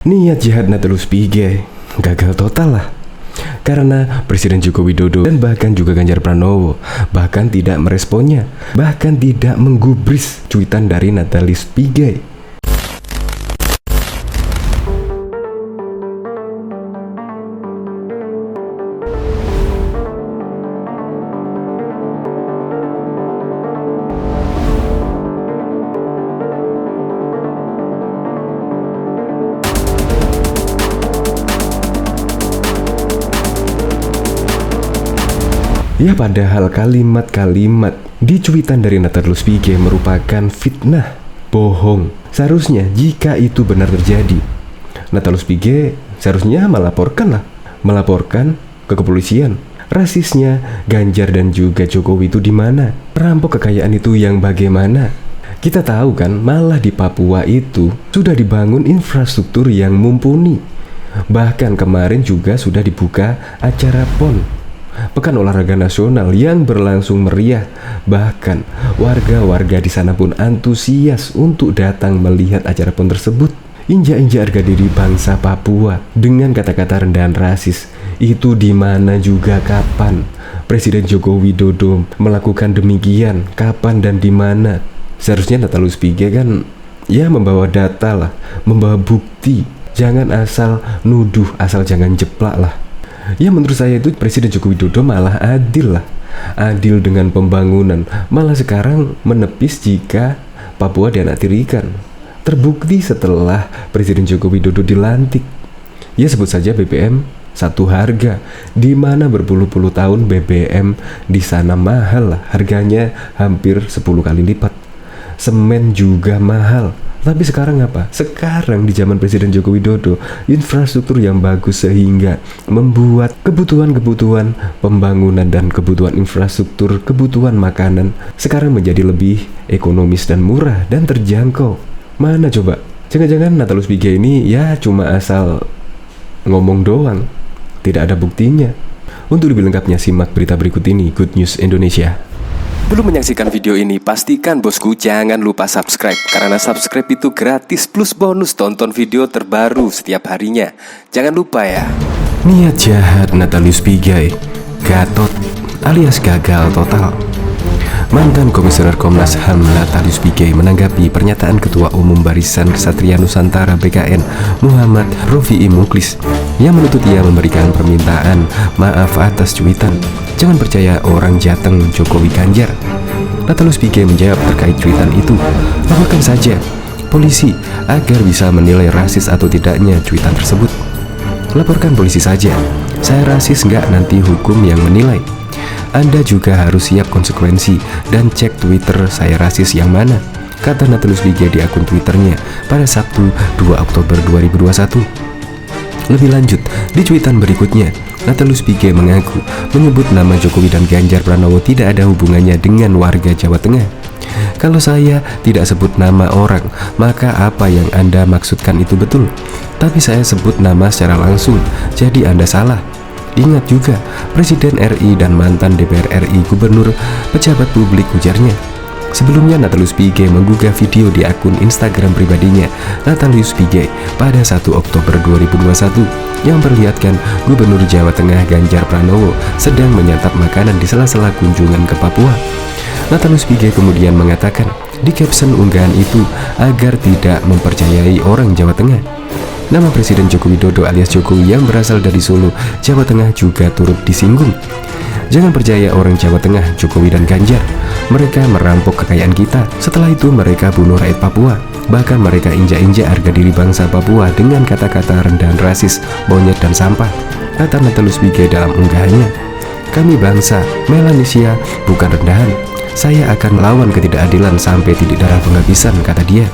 Niat jihad Natalius Pigai gagal total lah. Karena Presiden Joko Widodo dan bahkan juga Ganjar Pranowo bahkan tidak meresponnya, bahkan tidak menggubris cuitan dari Natalius Pigai. Ya, padahal kalimat-kalimat di cuitan dari Natalius Pigai merupakan fitnah, bohong. Seharusnya jika itu benar terjadi, Natalius Pigai seharusnya melaporkan ke kepolisian. Rasisnya Ganjar dan juga Jokowi itu di mana? Perampok kekayaan itu yang bagaimana? Kita tahu kan, malah di Papua itu sudah dibangun infrastruktur yang mumpuni. Bahkan kemarin juga sudah dibuka acara PON, Pekan Olahraga Nasional, yang berlangsung meriah. Bahkan warga-warga di sana pun antusias untuk datang melihat acara PON tersebut. Injak-injak harga diri bangsa Papua dengan kata-kata rendahan rasis. Itu di mana juga kapan Presiden Joko Widodo melakukan demikian? Kapan dan di mana? Seharusnya Natalius Pigai kan ya membawa data lah, membawa bukti. Jangan asal nuduh, asal jangan jeplak lah. Ya, menurut saya itu Presiden Joko Widodo malah adil lah. Adil dengan pembangunan. Malah sekarang menepis jika Papua dianaktirikan. Terbukti setelah Presiden Joko Widodo dilantik. Ya, sebut saja BBM satu harga, di mana berpuluh-puluh tahun BBM di sana mahal lah. Harganya hampir 10 kali lipat. Semen juga mahal. Tapi sekarang apa? Sekarang di zaman Presiden Joko Widodo, infrastruktur yang bagus sehingga membuat kebutuhan-kebutuhan pembangunan dan kebutuhan infrastruktur, kebutuhan makanan sekarang menjadi lebih ekonomis dan murah dan terjangkau. Mana coba? Jangan-jangan Natalius Pigai ini ya cuma asal ngomong doang, tidak ada buktinya. Untuk lebih lengkapnya simak berita berikut ini, Good News Indonesia. Belum menyaksikan video ini, pastikan bosku jangan lupa subscribe. Karena subscribe itu gratis plus bonus tonton video terbaru setiap harinya. Jangan lupa ya. Niat jahat Natalius Pigai, Gatot alias gagal total. Mantan Komisioner Komnas HAM Natalius Pigai menanggapi pernyataan Ketua Umum Barisan Ksatria Nusantara BKN Muhammad Rofi'i Muklis yang menuntut ia memberikan permintaan maaf atas cuitan "Jangan percaya orang Jateng Jokowi Ganjar". Natalius Pigai menjawab terkait cuitan itu, "Laporkan saja polisi agar bisa menilai rasis atau tidaknya cuitan tersebut. Laporkan polisi saja. Saya rasis nggak, nanti hukum yang menilai. Anda juga harus siap konsekuensi dan cek Twitter saya rasis yang mana", kata Natalius Pigai di akun Twitternya pada Sabtu 2 Oktober 2021. Lebih lanjut, di cuitan berikutnya, Natalius Pigai mengaku menyebut nama Jokowi dan Ganjar Pranowo tidak ada hubungannya dengan warga Jawa Tengah. "Kalau saya tidak sebut nama orang, maka apa yang Anda maksudkan itu betul. Tapi saya sebut nama secara langsung, jadi Anda salah. Ingat juga, Presiden RI dan mantan DPR RI, gubernur, pejabat publik", ujarnya. Sebelumnya Natalius Pigai menggugah video di akun Instagram pribadinya Natalius Pigai pada 1 Oktober 2021 yang memperlihatkan Gubernur Jawa Tengah Ganjar Pranowo sedang menyantap makanan di sela-sela kunjungan ke Papua. Natalius Pigai kemudian mengatakan di caption unggahan itu agar tidak mempercayai orang Jawa Tengah. Nama Presiden Joko Widodo alias Jokowi yang berasal dari Solo, Jawa Tengah juga turut disinggung. "Jangan percaya orang Jawa Tengah, Jokowi dan Ganjar. Mereka merampok kekayaan kita. Setelah itu mereka bunuh rakyat Papua. Bahkan mereka injak-injak harga diri bangsa Papua dengan kata-kata rendahan rasis, monyet dan sampah", kata Natalius Pigai dalam unggahannya. "Kami bangsa Melanesia, bukan rendahan. Saya akan melawan ketidakadilan sampai titik darah penghabisan", kata dia.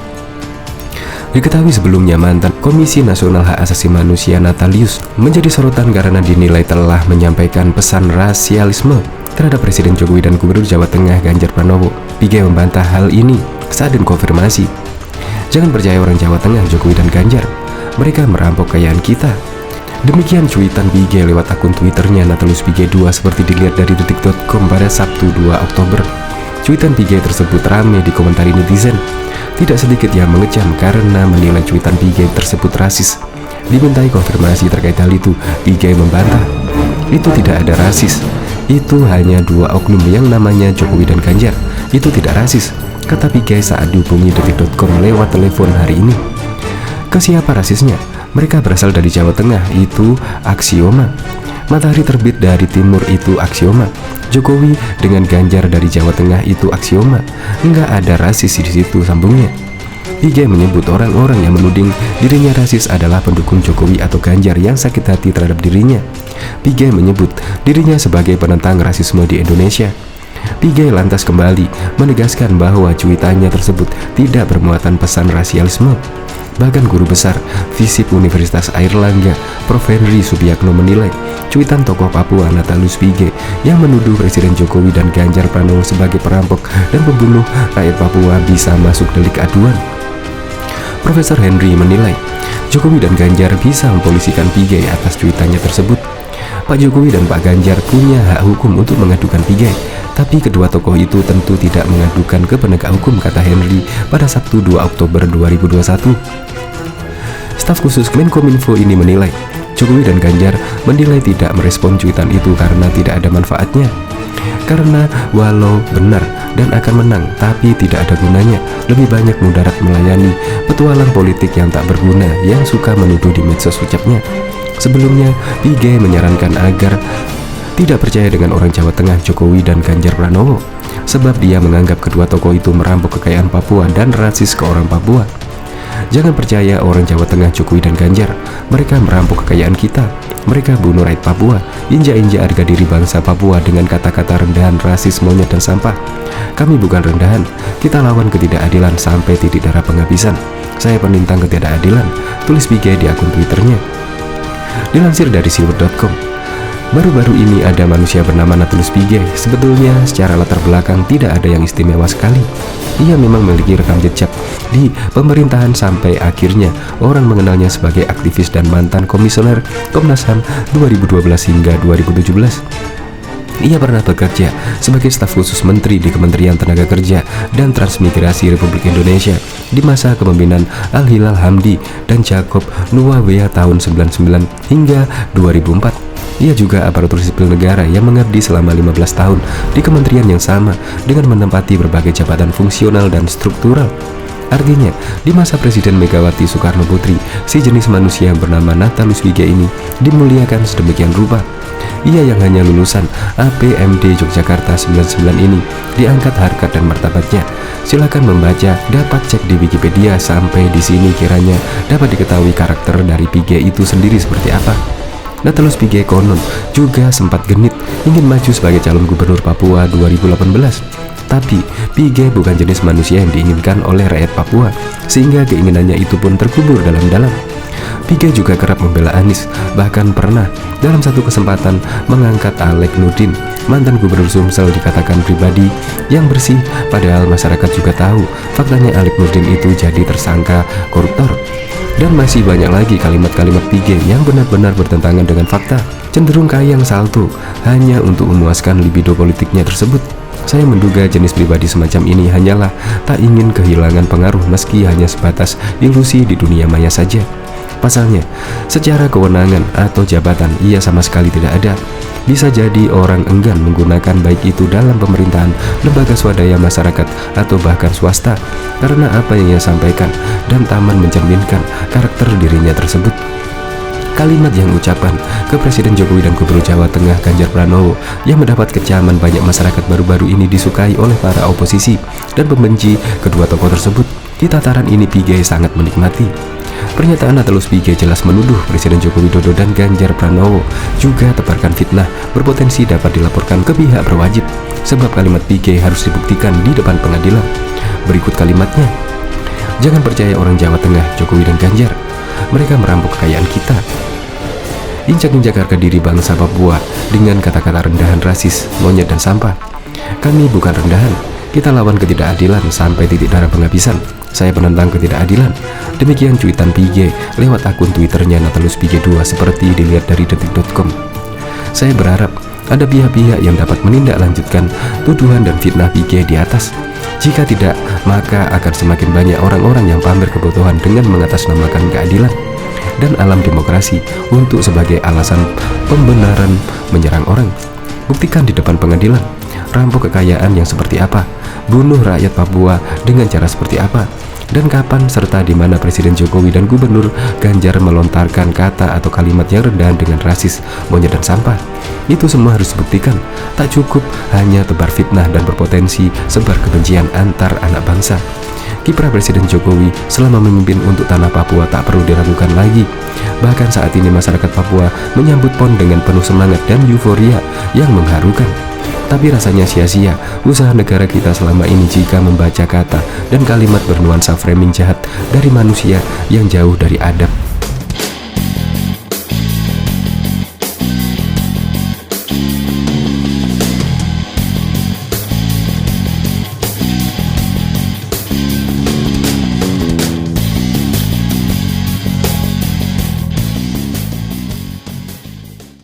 Diketahui sebelumnya mantan Komisi Nasional Hak Asasi Manusia Natalius menjadi sorotan karena dinilai telah menyampaikan pesan rasialisme terhadap Presiden Jokowi dan Gubernur Jawa Tengah Ganjar Pranowo. Pigai membantah hal ini saat dikonfirmasi. "Jangan percaya orang Jawa Tengah, Jokowi dan Ganjar. Mereka merampok kekayaan kita." Demikian cuitan Pigai lewat akun Twitternya Natalius Pigai 2 seperti dilihat dari detik.com pada Sabtu 2 Oktober. Cuitan Pigai tersebut ramai dikomentari netizen. Tidak sedikit yang mengecam karena menilai cuitan Pigai tersebut rasis. Dimintai konfirmasi terkait hal itu, Pigay membantah. Itu tidak ada rasis. Itu hanya dua oknum yang namanya Jokowi dan Ganjar. Itu tidak rasis, kata Pigay saat dihubungi detik.com lewat telepon hari ini. Ke siapa rasisnya? Mereka berasal dari Jawa Tengah, itu aksioma. Matahari terbit dari timur, itu aksioma. Jokowi dengan Ganjar dari Jawa Tengah, itu aksioma. Enggak ada rasis di situ, sambungnya. Pigay menyebut orang-orang yang menuding dirinya rasis adalah pendukung Jokowi atau Ganjar yang sakit hati terhadap dirinya. Pigay menyebut dirinya sebagai penentang rasisme di Indonesia. Pigay lantas kembali menegaskan bahwa cuitannya tersebut tidak bermuatan pesan rasialisme. Bahkan guru besar FISIP Universitas Airlangga, Prof. Henry Subiakno menilai cuitan tokoh Papua Natalius Pigay yang menuduh Presiden Jokowi dan Ganjar Pranowo sebagai perampok dan pembunuh rakyat Papua bisa masuk delik aduan. Profesor Henry menilai Jokowi dan Ganjar bisa mempolisikan Pigay atas cuitannya tersebut. Pak Jokowi dan Pak Ganjar punya hak hukum untuk mengadukan Pigay, tapi kedua tokoh itu tentu tidak mengadukan ke penegak hukum, kata Henry pada Sabtu 2 Oktober 2021. Staf khusus Menkominfo ini menilai Jokowi dan Ganjar menilai tidak merespon cuitan itu karena tidak ada manfaatnya. Karena walau benar dan akan menang, tapi tidak ada gunanya. Lebih banyak mudarat melayani petualang politik yang tak berguna yang suka menuduh di medsos, ucapnya. Sebelumnya, Pigay menyarankan agar tidak percaya dengan orang Jawa Tengah Jokowi dan Ganjar Pranowo, sebab dia menganggap kedua tokoh itu merampok kekayaan Papua dan rasis ke orang Papua. Jangan percaya orang Jawa Tengah Jokowi dan Ganjar, mereka merampok kekayaan kita. Mereka bunuh rakyat Papua, injak-injak harga diri bangsa Papua dengan kata-kata rendahan, rasis, monyet, dan sampah. Kami bukan rendahan, kita lawan ketidakadilan sampai titik darah penghabisan. Saya penentang ketidakadilan, tulis Pigay di akun Twitternya. Dilansir dari siwet.com, baru-baru ini ada manusia bernama Natalius Pigay. Sebetulnya secara latar belakang tidak ada yang istimewa sekali. Ia memang memiliki rekam jejak di pemerintahan sampai akhirnya orang mengenalnya sebagai aktivis dan mantan komisioner Komnas HAM 2012 hingga 2017. Ia pernah bekerja sebagai staf khusus menteri di Kementerian Tenaga Kerja dan Transmigrasi Republik Indonesia di masa kepemimpinan Al-Hilal Hamdi dan Jacob Nuawea tahun 99 hingga 2004. Ia juga aparatur sipil negara yang mengabdi selama 15 tahun di kementerian yang sama dengan menempati berbagai jabatan fungsional dan struktural. Artinya, di masa Presiden Megawati Soekarno Putri, si jenis manusia yang bernama Natalius Pigay ini dimuliakan sedemikian rupa. Ia yang hanya lulusan APMD Yogyakarta 99 ini diangkat harkat dan martabatnya. Silakan membaca, dapat cek di Wikipedia. Sampai di sini kiranya dapat diketahui karakter dari Pigay itu sendiri seperti apa. Natalius Pigay konon juga sempat genit ingin maju sebagai calon gubernur Papua 2018. Tapi Pigay bukan jenis manusia yang diinginkan oleh rakyat Papua, sehingga keinginannya itu pun terkubur dalam-dalam. Pigay juga kerap membela Anies, bahkan pernah dalam satu kesempatan mengangkat Alek Nurdin, mantan gubernur Sumsel, dikatakan pribadi yang bersih, padahal masyarakat juga tahu faktanya Alek Nurdin itu jadi tersangka koruptor. Dan masih banyak lagi kalimat-kalimat Pigay yang benar-benar bertentangan dengan fakta, cenderung kayang salto hanya untuk memuaskan libido politiknya tersebut. Saya menduga jenis pribadi semacam ini hanyalah tak ingin kehilangan pengaruh meski hanya sebatas ilusi di dunia maya saja. Pasalnya, secara kewenangan atau jabatan ia sama sekali tidak ada. Bisa jadi orang enggan menggunakan baik itu dalam pemerintahan, lembaga swadaya masyarakat, atau bahkan swasta, karena apa yang ia sampaikan dan taman mencerminkan karakter dirinya tersebut. Kalimat yang ucapan ke Presiden Jokowi dan Gubernur Jawa Tengah Ganjar Pranowo yang mendapat kecaman banyak masyarakat baru-baru ini disukai oleh para oposisi dan pembenci kedua tokoh tersebut. Di tataran ini Pigay sangat menikmati. Pernyataan Natalius Pigay jelas menuduh Presiden Joko Widodo dan Ganjar Pranowo juga tebarkan fitnah berpotensi dapat dilaporkan ke pihak berwajib, sebab kalimat Pigay harus dibuktikan di depan pengadilan. Berikut kalimatnya. Jangan percaya orang Jawa Tengah, Jokowi dan Ganjar. Mereka merampok kekayaan kita. Injak-injak harga diri bangsa Papua dengan kata-kata rendahan, rasis, monyet, dan sampah. Kami bukan rendahan, kita lawan ketidakadilan sampai titik darah penghabisan. Saya penentang ketidakadilan. Demikian cuitan Pigay lewat akun Twitternya Natalius Pigay 2 seperti dilihat dari detik.com. Saya berharap ada pihak-pihak yang dapat menindaklanjutkan tuduhan dan fitnah Pigay di atas. Jika tidak, maka akan semakin banyak orang-orang yang pamer kebodohan dengan mengatasnamakan keadilan. dan alam demokrasi untuk sebagai alasan pembenaran menyerang orang. Buktikan di depan pengadilan, rampok kekayaan yang seperti apa, bunuh rakyat Papua dengan cara seperti apa, dan kapan serta di mana Presiden Jokowi dan Gubernur Ganjar melontarkan kata atau kalimat yang rendahan dengan rasis, monyet, dan sampah. Itu semua harus dibuktikan. Tak cukup hanya tebar fitnah dan berpotensi sebar kebencian antar anak bangsa. Kiprah Presiden Jokowi selama memimpin untuk tanah Papua tak perlu diragukan lagi. Bahkan saat ini masyarakat Papua menyambut PON dengan penuh semangat dan euforia yang mengharukan. Tapi rasanya sia-sia usaha negara kita selama ini jika membaca kata dan kalimat bernuansa framing jahat dari manusia yang jauh dari adab